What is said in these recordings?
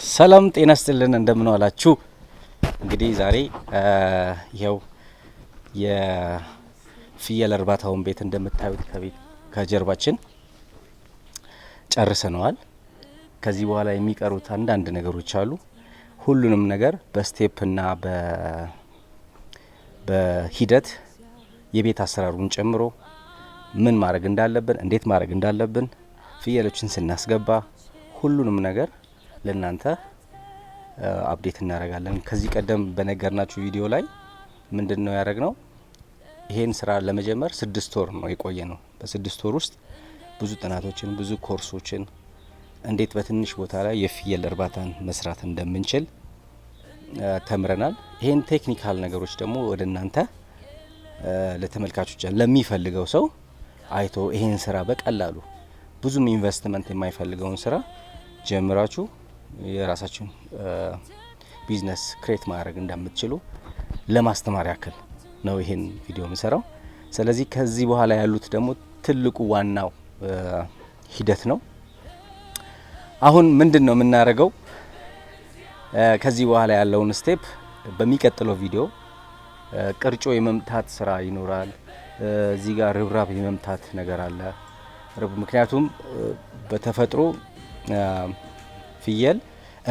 ሰላም ጤና ይስጥልን እንደምን ዋላችሁ። እንግዲህ ዛሬ ይኸው የፍየል እርባታውን ቤት እንደምታዩት ከጀርባችን ጨርሰነዋል። ከዚህ በኋላ የሚቀሩት አንዳንድ ነገሮች አሉ። ሁሉንም ነገር በስቴፕና በሂደት የቤት አሰራሩን ጨምሮ ምን ማድረግ እንዳለብን፣ እንዴት ማድረግ እንዳለብን፣ ፍየሎችን ስናስገባ ሁሉንም ነገር ለናንተ አፕዴት እናደርጋለን። ከዚህ ቀደም በነገርናችሁ ቪዲዮ ላይ ምንድነው ያደረግነው? ይሄን ስራ ለመጀመር 6 ወር ነው የቆየ ነው። በ6 ወር ውስጥ ብዙ ጥናቶችን፣ ብዙ ኮርሶችን እንዴት በትንሽ ቦታ ላይ የፍየል እርባታን መስራት እንደምንችል ተምረናል። ይሄን ቴክኒካል ነገሮች ደግሞ ወደ እናንተ ለተመልካቾች ለሚፈልገው ሰው አይቶ ይሄን ስራ በቀላሉ ብዙም ኢንቨስትመንት የማይፈልገውን ስራ ጀምራችሁ የራሳችሁን ቢዝነስ ክሬት ማድረግ እንደምትችሉ ለማስተማር ያክል ነው ይሄን ቪዲዮ የምሰራው። ስለዚህ ከዚህ በኋላ ያሉት ደግሞ ትልቁ ዋናው ሂደት ነው። አሁን ምንድነው የምናደርገው? ከዚህ በኋላ ያለውን ስቴፕ በሚቀጥለው ቪዲዮ ቅርጮ የመምታት ስራ ይኖራል። እዚህ ጋር ርብራብ የመምታት ነገር አለ። ምክንያቱም በተፈጥሮ ፍየል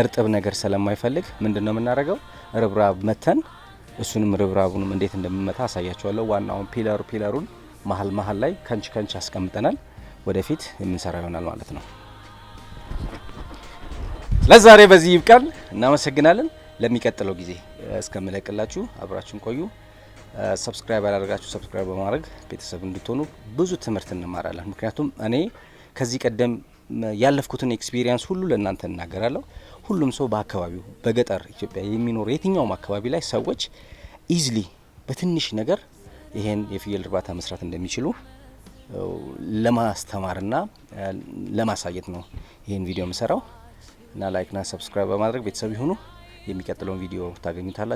እርጥብ ነገር ስለማይፈልግ ምንድነው የምናደርገው? ርብራብ መተን እሱንም ርብራቡንም እንዴት እንደምመታ አሳያችኋለሁ። ዋናውን ፒለሩን መሀል ላይ ከንች አስቀምጠናል። ወደፊት የምንሰራ ይሆናል ማለት ነው። ለዛሬ በዚህ ይብቃል። እናመሰግናለን። ለሚቀጥለው ጊዜ እስከምለቅላችሁ አብራችሁን ቆዩ። ሰብስክራይብ ያላደረጋችሁ ሰብስክራይብ በማድረግ ቤተሰብ እንድትሆኑ ብዙ ትምህርት እንማራለን። ምክንያቱም እኔ ከዚህ ቀደም ያለፍኩትን ኤክስፒሪየንስ ሁሉ ለእናንተ እናገራለሁ። ሁሉም ሰው በአካባቢው በገጠር ኢትዮጵያ የሚኖር የትኛውም አካባቢ ላይ ሰዎች ኢዝሊ በትንሽ ነገር ይሄን የፍየል እርባታ መስራት እንደሚችሉ ለማስተማርና ለማሳየት ነው ይሄን ቪዲዮ የምሰራው እና ላይክና ሰብስክራይብ በማድረግ ቤተሰብ ይሁኑ። የሚቀጥለውን ቪዲዮ ታገኙታላችሁ።